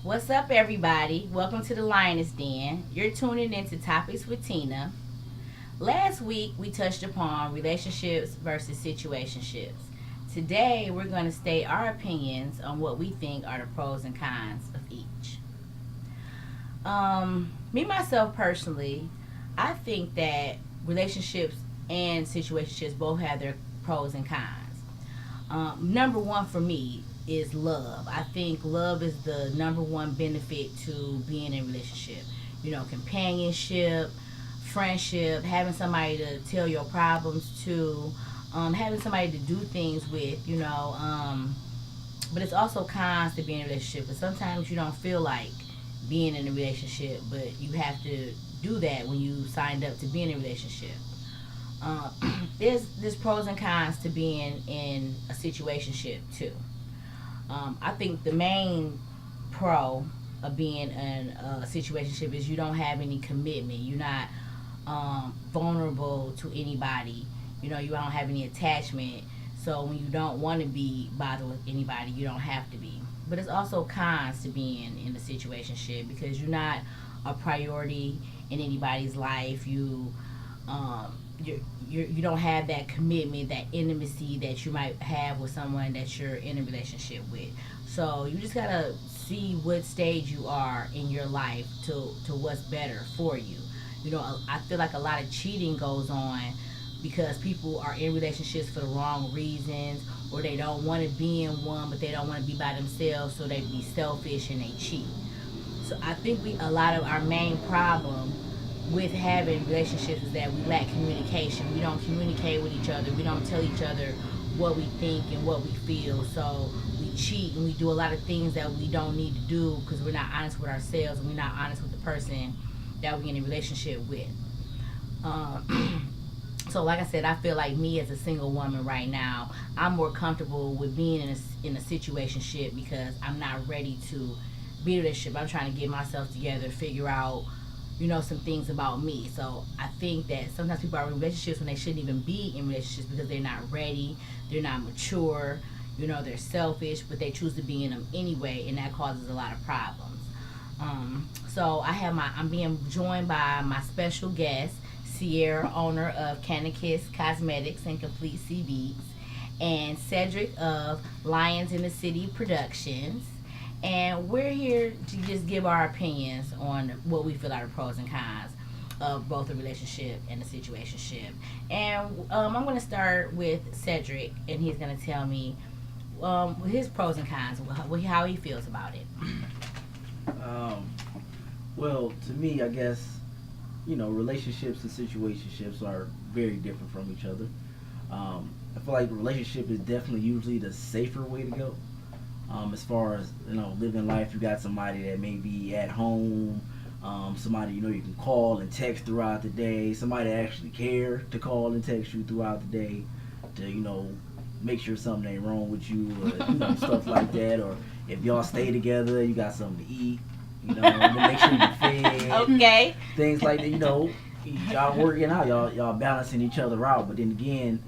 What's up, everybody? Welcome to the Lioness Den. You're tuning into Topics with Tina. Last week, we touched upon relationships versus situationships. Today, we're going to state our opinions on what we think are the pros and cons of each. Me, myself, personally, I think that relationships and situationships both have their pros and cons. Number one for me is love. I think love is the number one benefit to being in a relationship. Companionship, friendship, having somebody to tell your problems to, having somebody to do things with, But it's also cons to being in a relationship because sometimes you don't feel like being in a relationship, but you have to do that when you signed up to be in a relationship. Uh, there's pros and cons to being in a situationship too. I think the main pro of being in a situationship is you don't have any commitment. You're not vulnerable to anybody. You don't have any attachment. So when you don't want to be bothered with anybody, you don't have to be. But it's also cons to being in a situationship because you're not a priority in anybody's life. You don't have that commitment, that intimacy that you might have with someone that you're in a relationship with. So you just gotta see what stage you are in your life to what's better for you. I feel like a lot of cheating goes on because people are in relationships for the wrong reasons, or they don't want to be in one but they don't want to be by themselves, so they be selfish and they cheat. So I think a lot of our main problem with having relationships is that we lack communication. We don't communicate with each other. We don't tell each other what we think and what we feel. So we cheat and we do a lot of things that we don't need to do because we're not honest with ourselves and we're not honest with the person that we're in a relationship with. So like I said, I feel like me as a single woman right now, I'm more comfortable with being in a situationship because I'm not ready to be in a relationship. I'm trying to get myself together, figure out some things about me. So I think that sometimes people are in relationships when they shouldn't even be in relationships because they're not ready, they're not mature, they're selfish, but they choose to be in them anyway, and that causes a lot of problems. So I'm being joined by my special guest, Sierra, owner of Canicus Cosmetics and Complete CVs, and Cedric of Lions in the City Productions. And we're here to just give our opinions on what we feel are the pros and cons of both a relationship and a situationship. And I'm going to start with Cedric, and he's going to tell me his pros and cons, how he feels about it. Um, well, to me, I guess, relationships and situationships are very different from each other. I feel like a relationship is definitely usually the safer way to go. As far as living life, you got somebody that may be at home, somebody you can call and text throughout the day, somebody that actually care to call and text you throughout the day, to make sure something ain't wrong with you, or stuff like that. Or if y'all stay together, you got something to eat, make sure you're fed. Okay. Things like that. Y'all working out, y'all balancing each other out. But then again,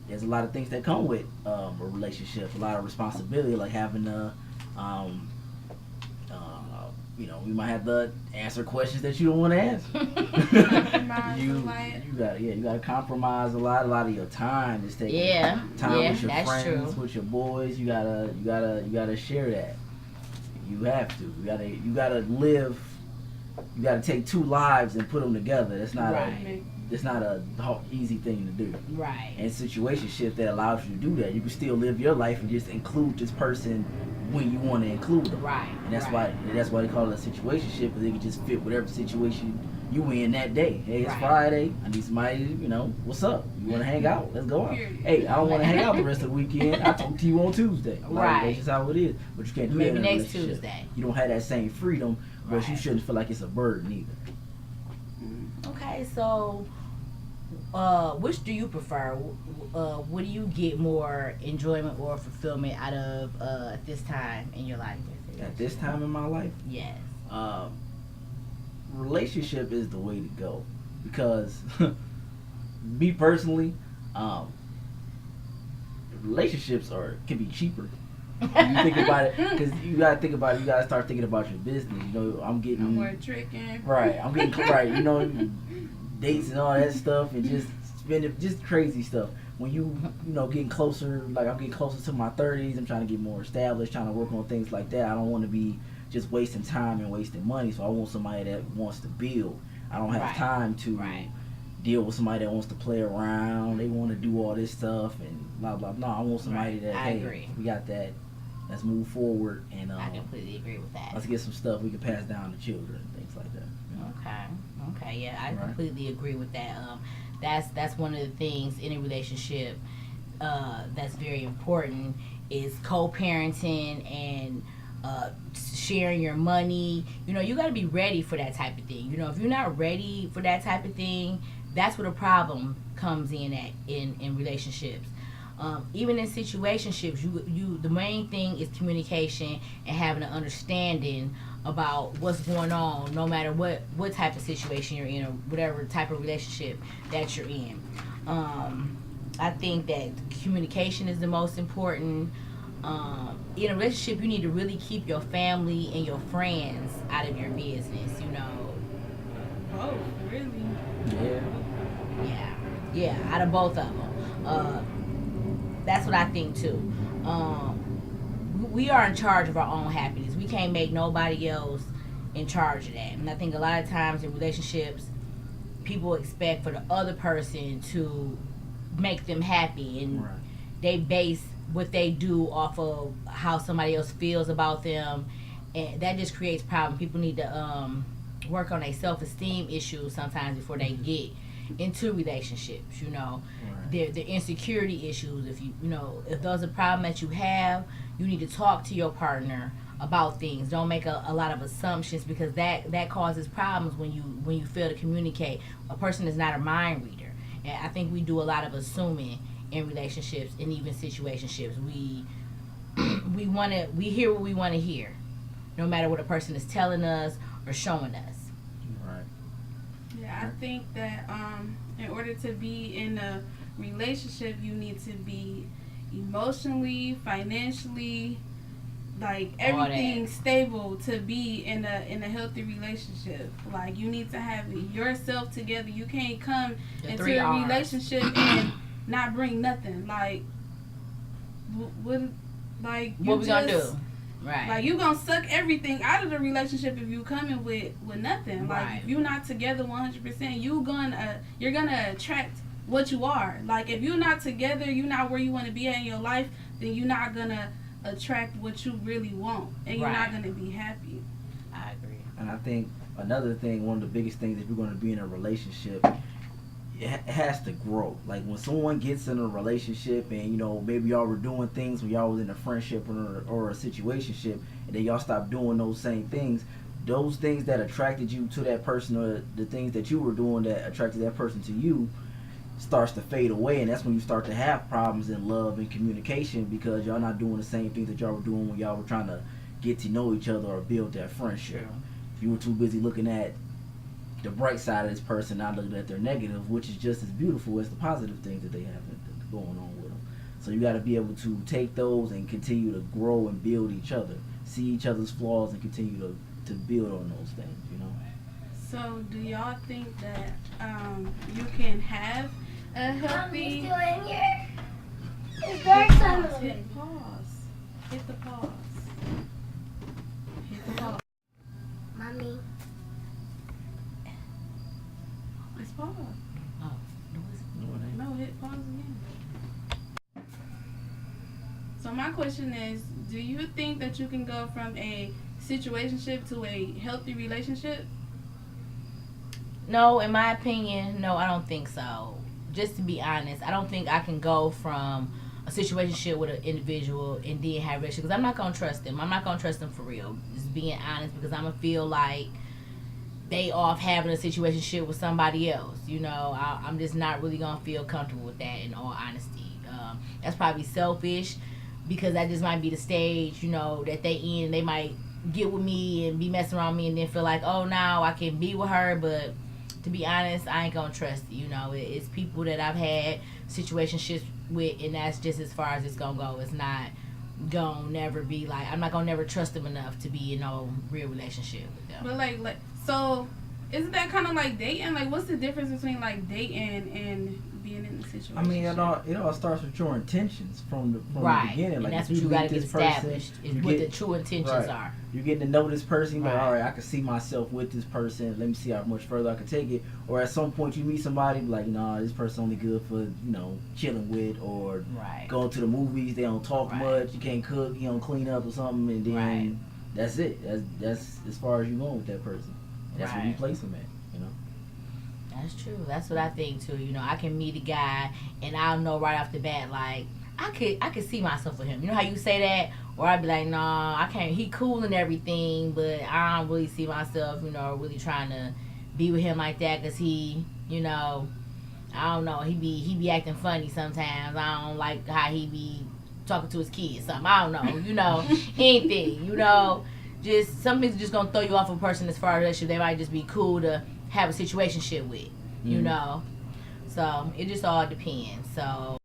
there's a lot of things that come with a relationship. A lot of responsibility, like having to, we might have to answer questions that you don't want to answer. You gotta compromise a lot. A lot of your time is taking time with your friends, with your boys. You gotta share that. You have to. You gotta live. You gotta take two lives and put them together. It's not a easy thing to do. Right. And situationship that allows you to do that. You can still live your life and just include this person when you want to include them. Right. And that's why they call it a situationship, because they can just fit whatever situation you in that day. Hey, it's Friday. I need somebody. What's up? You want to hang out? Let's go out. Hey, I don't want to hang out the rest of the weekend. I talk to you on Tuesday. That's just how it is. But you can't do that in a next relationship. Tuesday. You don't have that same freedom, but you shouldn't feel like it's a burden either. Okay, so which do you prefer? What do you get more enjoyment or fulfillment out of at this time in your life? At this time in my life? Yes. Relationship is the way to go, because me personally, relationships can be cheaper You think about it, because you gotta think about it. You gotta start thinking about your business. You know, I'm getting No more tricking. right. I'm getting right. You know, dates and all that stuff, and just spending just crazy stuff. When you know getting closer, like I'm getting closer to my 30s. I'm trying to get more established, trying to work on things like that. I don't want to be just wasting time and wasting money. So I want somebody that wants to build. I don't have time to deal with somebody that wants to play around. They want to do all this stuff and blah blah. No, I want somebody that hey, we got that. Let's move forward and I completely agree with that. Let's get some stuff we can pass down to children and things like that. You know? Okay, yeah, I completely agree with that. That's one of the things in a relationship that's very important is co-parenting and sharing your money. You know, you got to be ready for that type of thing. You know, if you're not ready for that type of thing, that's where the problem comes in at in relationships. Even in situationships, you the main thing is communication and having an understanding about what's going on, no matter what type of situation you're in or whatever type of relationship that you're in. I think that communication is the most important. In a relationship, you need to really keep your family and your friends out of your business. You know. Oh, really? Yeah. Out of both of them. That's what I think too. We are in charge of our own happiness. We can't make nobody else in charge of that. And I think a lot of times in relationships, people expect for the other person to make them happy, and they base what they do off of how somebody else feels about them, and that just creates problems. People need to work on their self-esteem issues sometimes before they get into relationships. You know, their insecurity issues. If those are problems that you have, you need to talk to your partner about things. Don't make a lot of assumptions, because that causes problems when you fail to communicate. A person is not a mind reader, and I think we do a lot of assuming in relationships and even situationships. We hear what we want to hear, no matter what a person is telling us or showing us. Yeah, I think that in order to be in a relationship, you need to be emotionally, financially, like everything stable to be in a healthy relationship. Like you need to have yourself together. You can't come into a relationship and not bring nothing. Like what we gonna do? Right. Like you gonna suck everything out of the relationship if you coming with nothing. Like if you're not together 100%, you're gonna attract what you are. Like if you're not together, you're not where you want to be in your life, then you're not gonna attract what you really want, and you're not gonna be happy. I agree. And I think another thing, one of the biggest things, if you're going to be in a relationship, it has to grow. Like when someone gets in a relationship and maybe y'all were doing things when y'all was in a friendship or a situationship, and then y'all stopped doing those same things, those things that attracted you to that person, or the things that you were doing that attracted that person to you, starts to fade away. And that's when you start to have problems in love and communication, because y'all not doing the same things that y'all were doing when y'all were trying to get to know each other or build that friendship. Sure. You were too busy looking at the bright side of this person, not looking at their negative, which is just as beautiful as the positive things that they have going on with them. So you got to be able to take those and continue to grow and build each other, see each other's flaws, and continue to build on those things. So do y'all think that you can have a healthy? Still in here? It's dark time. Hit pause. Hit the pause. Hit the pause. Mommy. It's pause. Oh, no, hit pause again. So my question is, do you think that you can go from a situationship to a healthy relationship? No, in my opinion, no, I don't think so. Just to be honest, I don't think I can go from a situationship with an individual and then have a relationship, because I'm not going to trust them. I'm not going to trust them for real. Just being honest, because I'm going to feel like they off having a situationship with somebody else. I'm just not really going to feel comfortable with that, in all honesty. That's probably selfish, because that just might be the stage, that they in. They might get with me and be messing around me and then feel like, oh, now I can be with her, but to be honest, I ain't gonna trust it. It's people that I've had situationships with, and that's just as far as it's gonna go. It's not gonna never be like, I'm not gonna never trust them enough to be in no real relationship with them. But like so, isn't that kind of like dating? Like, what's the difference between like dating and being in the situation? I mean, it all starts with your intentions from the Right, beginning. and Like, that's if what you meet gotta get this person, established is you what get- the true intentions right. are. You're getting to know this person. Like, Right. all right, I can see myself with this person. Let me see how much further I can take it. Or at some point, you meet somebody like, nah, this person only good for chilling with, or Right. going to the movies. They don't talk Right. much. You can't cook. You don't clean up or something, and then Right. that's it. That's as far as you going with that person. And that's where you Right. place them at. That's true. That's what I think too. I can meet a guy and I'll know right off the bat, like, I could see myself with him. You know how you say that? Or I'd be like, nah, I can't. He cool and everything, but I don't really see myself, really trying to be with him like that, because he, I don't know, he be acting funny sometimes. I don't like how he be talking to his kids. Something, I don't know. Anything. Just some things are just gonna throw you off a person as far as relationship. They might just be cool to have a situationship with, Mhm. So it just all depends. So